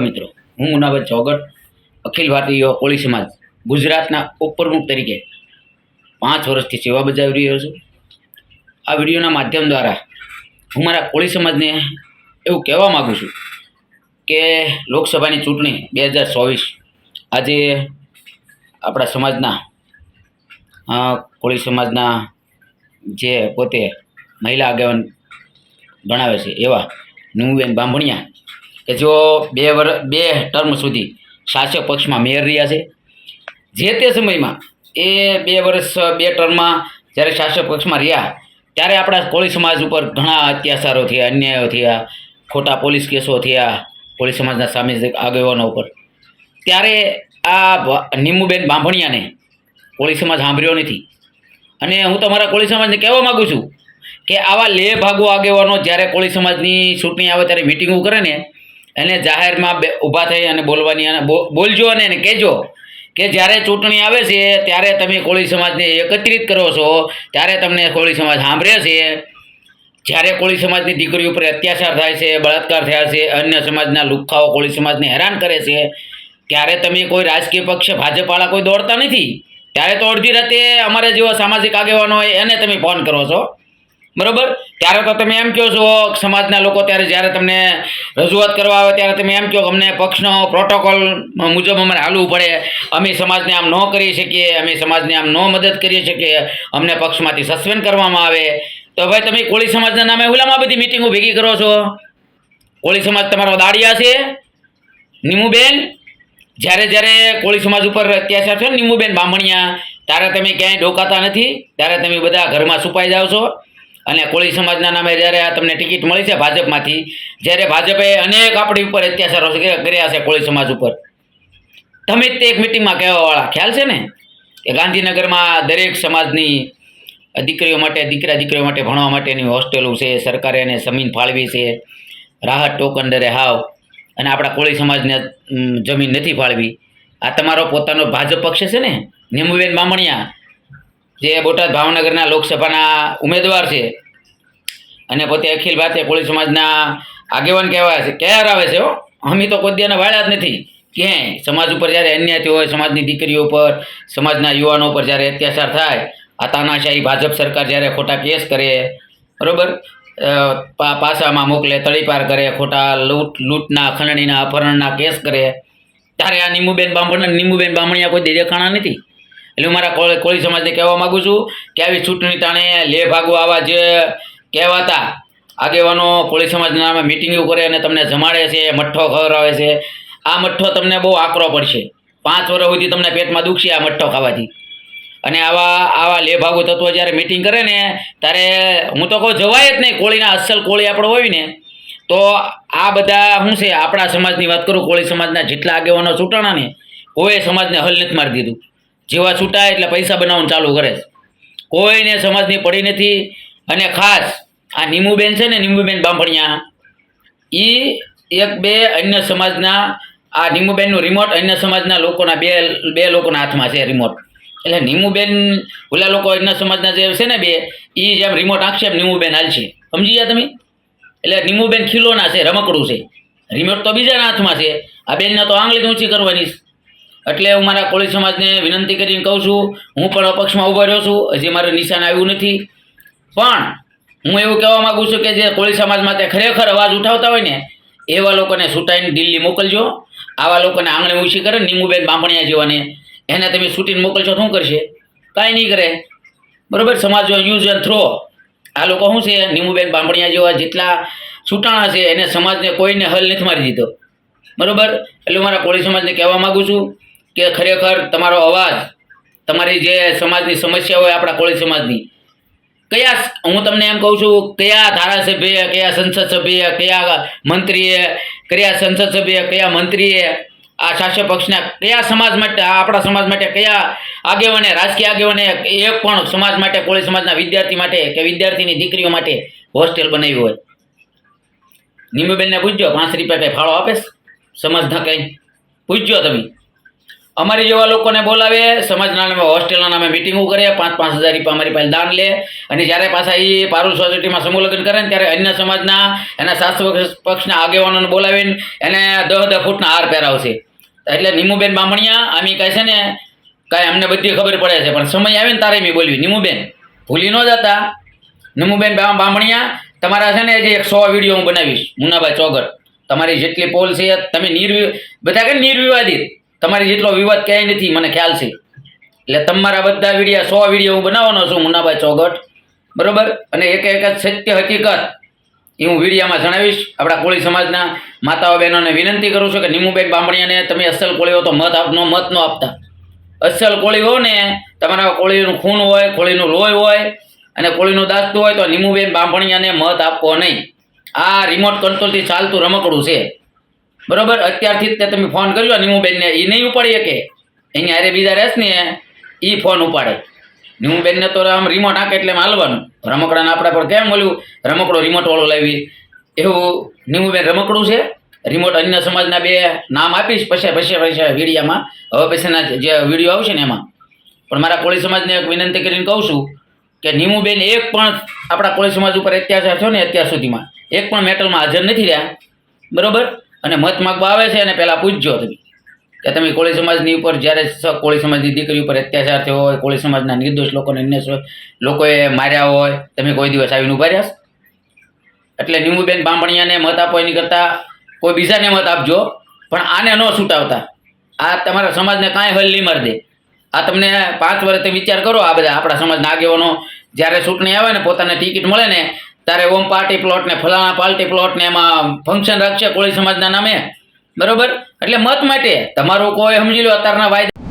મિત્રો, હું મુનાભાઈ ચોગટ અખિલ ભારતીય કોળી સમાજ ગુજરાતના ઉપપ્રમુખ તરીકે 5 વર્ષથી સેવા બજાવી રહ્યો છું। આ વિડીયોના માધ્યમ દ્વારા હું મારા કોળી સમાજને એવું કહેવા માગું છું કે લોકસભાની ચૂંટણી 2024 આજે આપણા સમાજના કોળી સમાજના જે પોતે મહિલા આગેવાન ગણાવે છે એવા નીમુબેન બાંભણિયા કે જો 2 ટર્મ સુધી શાસક પક્ષમાં મેયર રહ્યા છે। જે તે સમયમાં એ 2 વર્ષ 2 ટર્મમાં જ્યારે શાસક પક્ષમાં રહ્યા ત્યારે આપણા કોળી સમાજ ઉપર ઘણા અત્યાચારો થયા, અન્યાયો થયા, ખોટા પોલીસ કેસો થયા કોળી સમાજના સામાજિક આગેવાનો ઉપર। ત્યારે આ નીમુબેન બાંભણિયાને કોળી સમાજ સાંભળ્યો નથી। અને હું તમારા કોળી સમાજને કહેવા માગું છું કે આવા લે ભાગો આગેવાનો જ્યારે કોળી સમાજની ચૂંટણી આવે ત્યારે મિટિંગો કરે ને એને જાહેરમાં ઊભા થઈ અને બોલવાની અને બોલજો અને એને કહેજો કે જ્યારે ચૂંટણી આવે છે ત્યારે તમે કોળી સમાજને એકત્રિત કરો છો ત્યારે તમને કોળી સમાજ સાંભળે છે। જ્યારે કોળી સમાજની દીકરીઓ ઉપર અત્યાચાર થાય છે, બળાત્કાર થયા છે, અન્ય સમાજના લુખ્ખાઓ કોળી સમાજને હેરાન કરે છે ત્યારે તમે કોઈ રાજકીય પક્ષ ભાજપવાળા કોઈ દોડતા નથી। ત્યારે તો અડધી રાતે અમારે જેવા સામાજિક આગેવાનો હોય એને તમે ફોન કરો છો, બરાબર? ત્યારે તો તમે એમ કહો છો સમાજના લોકો ત્યારે જ્યારે તમને રજૂઆત કરવા આવે ત્યારે તમે એમ કહો કે અમને પક્ષનો પ્રોટોકોલ મુજબ અમારે હાલવું પડે, અમે સમાજને આમ ન કરી શકીએ, અમે સમાજને આમ ન મદદ કરી શકીએ, અમને પક્ષમાંથી સસ્પેન્ડ કરવામાં આવે। તો ભાઈ તમે કોળી સમાજના નામે હુલામાં બધી મિટિંગો ભેગી કરો છો? કોળી સમાજ તમારો દાડિયા છે નીમુબેન? જ્યારે જ્યારે કોળી સમાજ ઉપર અત્યાચાર થયો ને નીમુબેન બાંભણિયા ત્યારે તમે ક્યાંય ડોકાતા નથી, ત્યારે તમે બધા ઘરમાં છુપાઈ જાઓ છો। અને કોળી સમાજના નામે જ્યારે આ તમને ટિકિટ મળી છે ભાજપમાંથી, જ્યારે ભાજપે અનેક આપણી ઉપર અત્યાચારો કર્યા છે કોળી સમાજ ઉપર, તમે જ તે એક મિટિંગમાં કહેવાવાળા ખ્યાલ છે ને કે ગાંધીનગરમાં દરેક સમાજની દીકરીઓ માટે દીકરીઓ માટે ભણવા માટેની હોસ્ટેલો છે, સરકારે એને જમીન ફાળવી છે, રાહત ટોકન દરે હાવ, અને આપણા કોળી સમાજને જમીન નથી ફાળવી। આ તમારો પોતાનો ભાજપ પક્ષ છે ને નીમુબેન બાંભણિયા, જે બોટાદ ભાવનગરના લોકસભાના ઉમેદવાર છે અને પોતે અખિલ ભારતીય કોળી સમાજના આગેવાન કહેવાય છે। અમે તો કોઈ દેના વાળ્યા જ નથી ક્યાંય। સમાજ ઉપર જ્યારે અન્યાય થયો હોય, સમાજની દીકરીઓ ઉપર, સમાજના યુવાનો પર જ્યારે અત્યાચાર થાય, આ તાનાશાહી ભાજપ સરકાર જ્યારે ખોટા કેસ કરે, બરાબર, પાસામાં મોકલે, તળીપાર કરે, ખોટા લૂંટના, ખંડણીના, અપહરણના કેસ કરે, ત્યારે આ નીમુબેન બાંભણિયા કોઈ દેખાણા નથી। એટલે હું મારા કોળી સમાજને કહેવા માગું છું કે આવી ચૂંટણી ટાણે લે ભાગો આવા જે કહેવાતા આગેવાનો કોળી સમાજના નામે મિટિંગો કરે અને તમને જમાડે છે, મઠ્ઠો ખવડાવે છે, આ મઠ્ઠો તમને બહુ આકરો પડશે। 5 વર્ષ સુધી તમને પેટમાં દુખશે આ મઠ્ઠો ખાવાથી। અને આવા લે ભાગો તત્વો જ્યારે મિટિંગ કરે ને ત્યારે હું તો કહું જવાય જ નહીં। કોળીના અસલ કોળી આપણો હોય ને તો આ બધા શું છે, આપણા સમાજની વાત કરું, કોળી સમાજના જેટલા આગેવાનો ચૂંટાણા ને કોઈ સમાજને હલ નથી મારી દીધું। જેવા છૂટાય એટલે પૈસા બનાવવાનું ચાલુ કરે છે, કોઈને સમાજની પડી નથી। અને ખાસ આ નીમુબેન છે ને, નીમુબેન બાંભણિયા, એ 1-2 અન્ય સમાજના, આ નીમુબેનનું રિમોટ અન્ય સમાજના લોકોના બે લોકોના હાથમાં છે રિમોટ। એટલે નીમુબેન ઓલા લોકો અન્ય સમાજના જે છે ને એ જેમ રિમોટ આંખશે એમ નીમુબેન હાલશે, સમજી ગયા તમે? એટલે નીમુબેન ખીલોના છે, રમકડું છે, રિમોટ તો બીજાના હાથમાં છે, આ બેનને તો આંગળી ઊંચી કરવાની। એટલે હું મારા કોળી સમાજને વિનંતી કરીને કહું છું, હું પણ અપક્ષમાં ઊભો રહ્યો છું, હજી મારું નિશાન આવ્યું નથી, પણ હું એવું કહેવા માગું છું કે જે કોળી સમાજ માટે ખરેખર અવાજ ઉઠાવતા હોય ને એવા લોકોને છૂટાઈને દિલ્હી મોકલજો। આવા લોકોને આંગળી ઊંચી કરે ને નીમુબેન બાંભણિયા જેવાને, એને તમે છૂટીને મોકલશો શું કરશે? કાંઈ નહીં કરે, બરાબર? સમાજ યુઝ એન્ડ થ્રો આ લોકો શું છે, નીમુબેન બાંભણિયા જેવા જેટલા છૂટાણા છે એને સમાજને કોઈને હલ નથી મારી દીધો, બરાબર? એટલે હું મારા કોળી સમાજને કહેવા માગું છું કે ખરેખર તમારો અવાજ, તમારી જે સમાજની સમસ્યા હોય આપણા કોળી સમાજની, હું તમને એમ કહું છું કયા ધારાસભ્ય, કયા સંસદ સભ્ય, કયા મંત્રીએ, કયા સંસદ સભ્ય, કયા મંત્રીએ આ શાસક પક્ષના કયા સમાજ માટે, આપણા સમાજ માટે કયા આગેવાને, રાજકીય આગેવાને એક પણ સમાજ માટે, કોળી સમાજના વિદ્યાર્થી માટે કે વિદ્યાર્થીની દીકરીઓ માટે હોસ્ટેલ બનાવી હોય? નીમુબેનને પૂછજો 5 રૂપિયા કંઈ ફાળો આપે સમાજના? કંઈ પૂછજો તમે। અમારી જેવા લોકોને બોલાવે, સમાજના નામે હોસ્ટેલના નામે મિટિંગો કરે, 5,000 રૂપિયા અમારી પાસે દાન લે, અને જ્યારે પાછા એ પારુલ સોસાયટીમાં સમૂહ લગ્ન કરે ને ત્યારે અન્ય સમાજના એના શાસ્ત્ર પક્ષના આગેવાનોને બોલાવીને એને 10 ફૂટના હાર પહેરાવશે. એટલે નીમુબેન બામણિયા આમી કાંઈ છે ને કાંઈ અમને બધી ખબર પડે છે, પણ સમય આવે ને તારે મેં બોલવી. નીમુબેન ભૂલી ન જતા. નીમુબેન બામણિયા તમારા છે ને જે 100 વિડીયો હું બનાવીશ. મુન્નાભાઈ ચોગટ તમારી જેટલી પોલ છે તમે બધા કે નિર્વિવાદિત, તમારી જેટલો વિવાદ ક્યાંય નથી મને ખ્યાલ છે. એટલે તમારા બધા વિડીયો 100 વિડીયો હું બનાવવાનો છું મુન્નાભાઈ ચોગટ, બરોબર. અને એક એક જ સત્ય હકીકત એ હું વિડીયામાં જણાવીશ. આપણા કોળી સમાજના માતાઓ બહેનોને વિનંતી કરું છું કે નીમુબેન બામણિયાને તમે અસલ કોળી હો તો મત ન આપતા. અસલ કોળી હો ને, તમારા કોળીનું ખૂન હોય, કોળીનું લોહી હોય અને કોળીનું દાસ્તું હોય તો નીમુબેન બામણિયાને મત આપવો નહીં. આ રિમોટ કંટ્રોલથી ચાલતું રમકડું છે, બરોબર. અત્યારથી જ તમે ફોન કર્યો નીમુબેનને, એ નહીં ઉપાડી શકે. એની હારે બીજા રહેશ ને એ ફોન ઉપાડે. નીમુબેનને તો આમ રિમોટ આંકે એટલે હાલવાનું. રમકડાને આપણા પર કેમ મળ્યું રમકડો રિમોટવાળો લાવી, એવું નીમુબેન રમકડું છે. રિમોટ અન્ય સમાજના 2 નામ આપીશ પછી વિડીયામાં, હવે પછીના જે વિડીયો આવશે ને એમાં. પણ મારા કોળી સમાજને એક વિનંતી કરીને કહું છું કે નીમુબેન એક પણ આપણા કોળી સમાજ ઉપર અત્યાચાર થયો ને અત્યાર સુધીમાં એક પણ મેટલમાં હાજર નથી રહ્યા, બરોબર. અને મત માગવા આવે છે અને પહેલાં પૂછજો તમે કે તમે કોળી સમાજની ઉપર જ્યારે કોળી સમાજની દીકરી ઉપર અત્યાચાર થયો હોય, કોળી સમાજના નિર્દોષ લોકોને અન્ય લોકોએ માર્યા હોય, તમે કોઈ દિવસ આવીને ઉભા રહ્યા? એટલે નીમુબેન બામણિયાને મત આપો એની કરતાં કોઈ બીજાને મત આપજો, પણ આને ન છૂટાવતા. આ તમારા સમાજને કાંઈ હલ નહીં મારી દે. આ તમને 5 વર્ષથી વિચાર કરો. આ બધા આપણા સમાજના આગેવાનો જ્યારે ચૂંટણી આવે ને પોતાને ટિકિટ મળે ને ત્યારે ઓમ પાર્ટી પ્લોટ ને ફલાણા પાર્ટી પ્લોટ ને એમાં ફંક્શન રાખશે કોળી સમાજના નામે, બરોબર. એટલે મત માટે તમારું કોઈ સમજી લો અત્યારના વાયદા